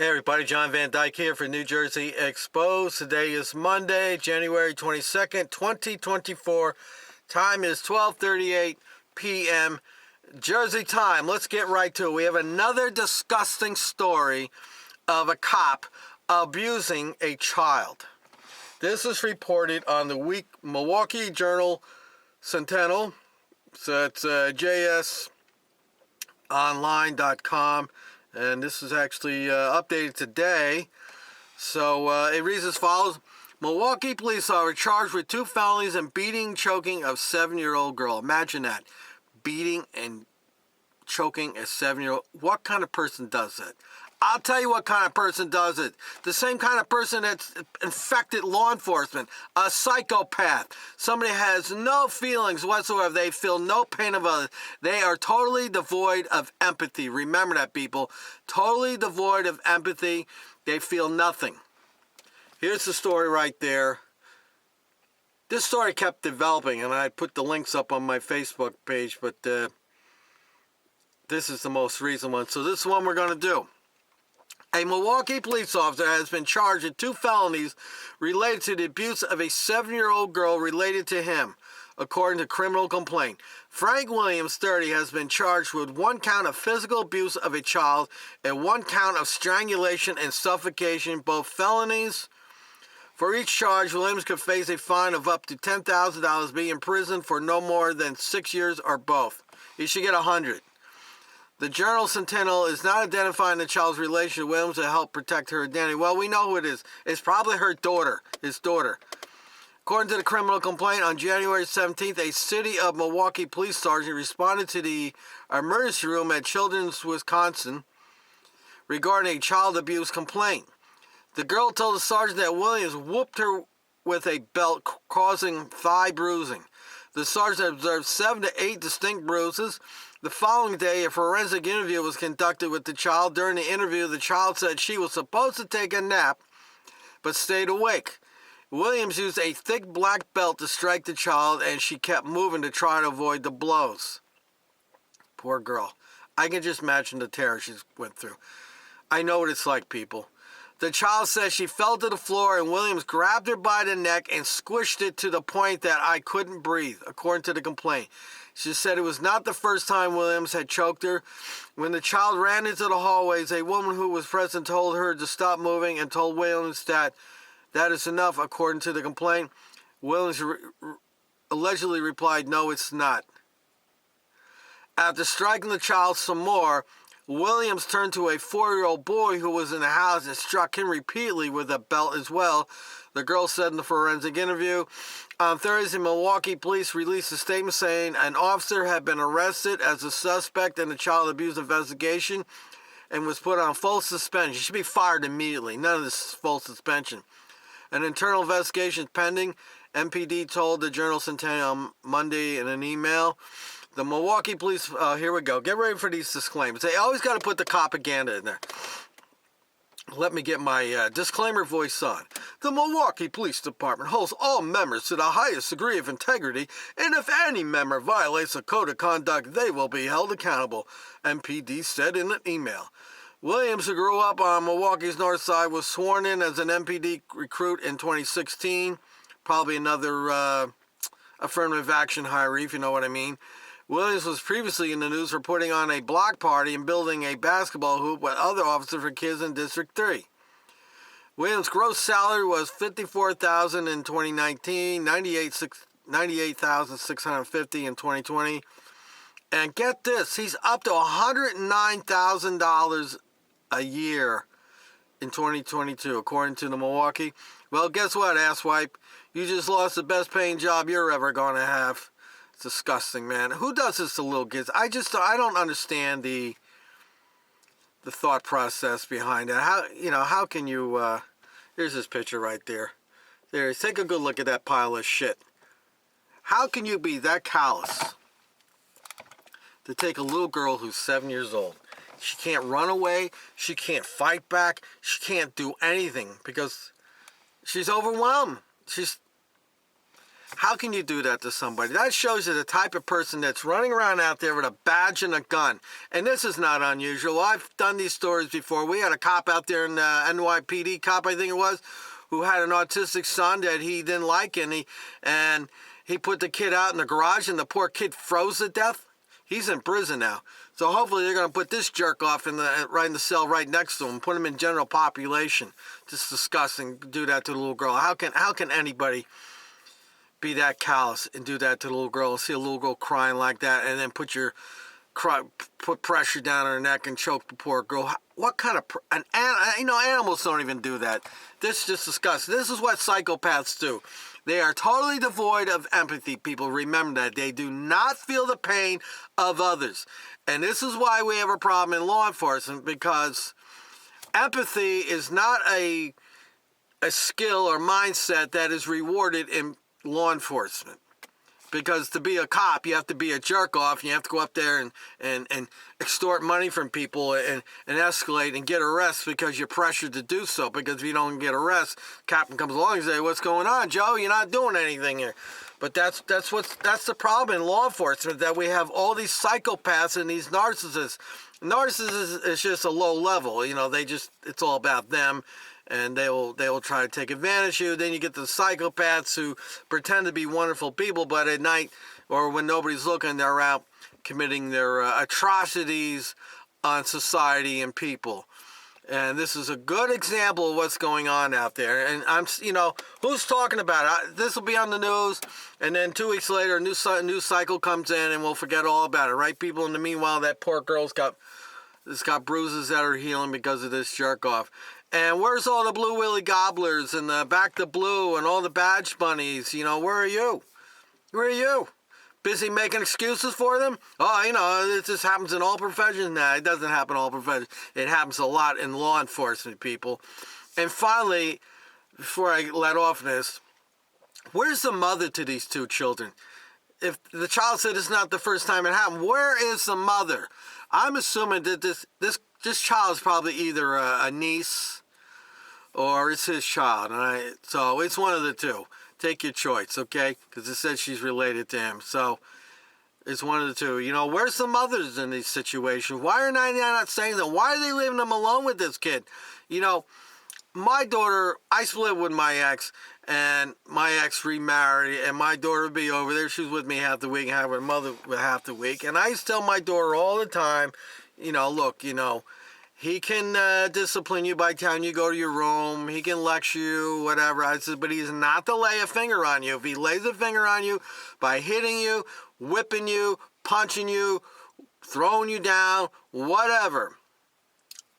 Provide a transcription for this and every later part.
Hey everybody, John Van Dyke here for New Jersey Exposed. Today is Monday, January 22nd, 2024. Time is 12:38 p.m. Jersey time. Let's get right to it. We have another disgusting story of a cop abusing a child. This is reported on the Milwaukee Journal Sentinel. So it's jsonline.com. And this is actually updated today. So it reads as follows. Milwaukee police are charged with 2 felonies and beating, choking of 7-year-old girl. Imagine that. Beating and choking a 7-year-old. What kind of person does it? I'll tell you what kind of person does it. The same kind of person that's infected law enforcement. A psychopath. Somebody has no feelings whatsoever. They feel no pain of others. They are totally devoid of empathy. Remember that, people. Totally devoid of empathy. They feel nothing. Here's the story right there. This story kept developing, and I put the links up on my Facebook page, but this is the most recent one. So this is one we're going to do. A Milwaukee police officer has been charged with 2 felonies related to the abuse of a 7-year-old girl related to him, according to criminal complaint. Frank Williams, 30, has been charged with 1 count of physical abuse of a child and 1 count of strangulation and suffocation, both felonies. For each charge, Williams could face a fine of up to $10,000, be imprisoned for no more than 6 years or both. He should get 100. The Journal Sentinel is not identifying the child's relation to Williams to help protect her identity. Well, we know who it is. It's probably her daughter, his daughter. According to the criminal complaint, on January 17th, a City of Milwaukee police sergeant responded to the emergency room at Children's, Wisconsin, regarding a child abuse complaint. The girl told the sergeant that Williams whooped her with a belt, causing thigh bruising. The sergeant observed 7 to 8 distinct bruises. The following day, a forensic interview was conducted with the child. During the interview, the child said she was supposed to take a nap, but stayed awake. Williams used a thick black belt to strike the child, and she kept moving to try to avoid the blows. Poor girl. I can just imagine the terror she went through. I know what it's like, people. The child says she fell to the floor and Williams grabbed her by the neck and squished it to the point that I couldn't breathe, according to the complaint. She said it was not the first time Williams had choked her. When the child ran into the hallways, a woman who was present told her to stop moving and told Williams that is enough, according to the complaint. Williams allegedly replied, "No, it's not." After striking the child some more, Williams turned to a 4-year-old boy who was in the house and struck him repeatedly with a belt as well, the girl said in the forensic interview. On Thursday, Milwaukee police released a statement saying an officer had been arrested as a suspect in a child abuse investigation and was put on full suspension. He should be fired immediately. None of this full suspension. An internal investigation is pending, MPD told the Journal Sentinel on Monday in an email. The Milwaukee police, here we go. Get ready for these disclaimers. They always got to put the propaganda in there. Let me get my disclaimer voice on. The Milwaukee Police Department holds all members to the highest degree of integrity, and if any member violates a code of conduct, they will be held accountable, MPD said in an email. Williams, who grew up on Milwaukee's north side, was sworn in as an MPD recruit in 2016. Probably another affirmative action hiree, if you know what I mean. Williams was previously in the news for putting on a block party and building a basketball hoop with other officers for kids in District 3. Williams' gross salary was $54,000 in 2019, $98,650 in 2020. And get this, he's up to $109,000 a year in 2022, according to the Milwaukee. Well, guess what, asswipe? You just lost the best paying job you're ever going to have. Disgusting, man. Who does this to little kids? I don't understand the thought process behind it. How can you here's this picture right there. Take a good look at that pile of shit. How can you be that callous to take a little girl who's 7 years old? She can't run away, she can't fight back, she can't do anything because she's overwhelmed. How can you do that to somebody? That shows you the type of person that's running around out there with a badge and a gun. And this is not unusual. I've done these stories before. We had a cop out there in NYPD cop, I think it was, who had an autistic son that he didn't like, and he put the kid out in the garage, and the poor kid froze to death. He's in prison now. So hopefully they're going to put this jerk off right in the cell right next to him, put him in general population. Just disgusting. Do that to the little girl. How can anybody be that callous and do that to the little girl? See a little girl crying like that, and then put pressure down her neck and choke the poor girl. What kind of animals don't even do that. This is just disgusting. This is what psychopaths do. They are totally devoid of empathy, people. Remember that. They do not feel the pain of others. And this is why we have a problem in law enforcement, because empathy is not a skill or mindset that is rewarded in law enforcement. Because to be a cop, you have to be a jerk off, and you have to go up there and extort money from people and escalate and get arrested because you're pressured to do so. Because if you don't get arrested, captain comes along and says, "What's going on, Joe? You're not doing anything here." But that's the problem in law enforcement, that we have all these psychopaths and these narcissists. Narcissists is just a low level. It's all about them. And they will try to take advantage of you. Then you get the psychopaths who pretend to be wonderful people, but at night or when nobody's looking, they're out committing their atrocities on society and people. And this is a good example of what's going on out there. And who's talking about it? This will be on the news, and then 2 weeks later, a new cycle comes in, and we'll forget all about it, right, people? In the meanwhile, that poor girl's got bruises that are healing because of this jerk off. And where's all the Blue Willy Gobblers and the Back to Blue and all the badge bunnies? Where are you? Where are you? Busy making excuses for them? Oh, this happens in all professions. Nah, it doesn't happen in all professions. It happens a lot in law enforcement, people. And finally, before I let off this, where's the mother to these two children? If the child said it's not the first time it happened, where is the mother? I'm assuming that this child is probably either a niece or it's his child. So it's one of the two. Take your choice, okay? Because it says she's related to him. So it's one of the two. Where's the mothers in these situations? Why are they not saying that? Why are they leaving them alone with this kid? My daughter, I split with my ex, and my ex remarried, and my daughter would be over there. She was with me half the week, and have her mother half the week. And I used to tell my daughter all the time, look, he can discipline you by telling you go to your room. He can lecture you, whatever. I said, but he's not to lay a finger on you. If he lays a finger on you by hitting you, whipping you, punching you, throwing you down, whatever,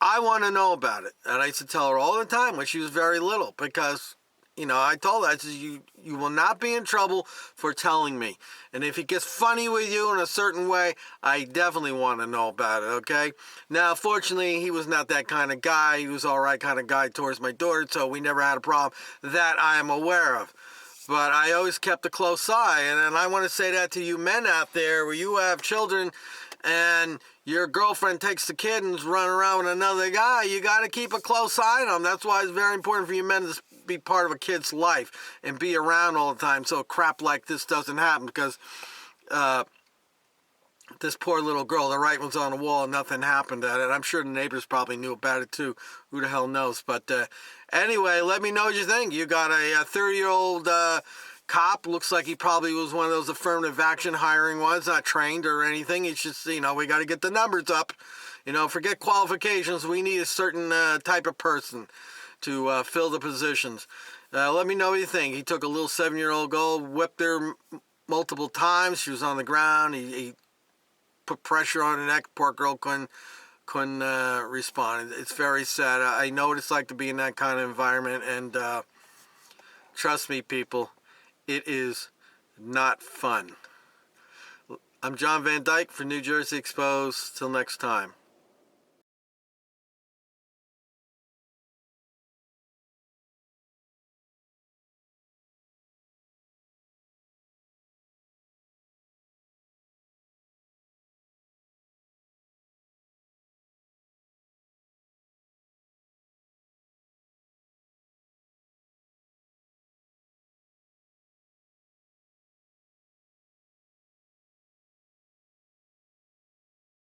I want to know about it. And I used to tell her all the time when she was very little, because I told her, I said, you will not be in trouble for telling me. And if he gets funny with you in a certain way, I definitely want to know about it, okay? Now, fortunately, he was not that kind of guy. He was all right kind of guy towards my daughter, so we never had a problem that I am aware of. But I always kept a close eye, and I want to say that to you men out there where you have children and your girlfriend takes the kid and is running around with another guy. You got to keep a close eye on them. That's why it's very important for you men to be part of a kid's life and be around all the time so crap like this doesn't happen, because this poor little girl, the writing was on the wall and nothing happened at it. I'm sure the neighbors probably knew about it too. Who the hell knows? But anyway, let me know what you think. You got a 30-year-old cop. Looks like he probably was one of those affirmative action hiring ones, not trained or anything. It's just, we got to get the numbers up. Forget qualifications. We need a certain type of person to fill the positions. Let me know what you think. He took a little 7-year-old girl, whipped her multiple times. She was on the ground. He put pressure on her neck. Poor girl couldn't respond. It's very sad. I know what it's like to be in that kind of environment, and trust me, people, it is not fun. I'm John Van Dyke for New Jersey Exposed. Till next time.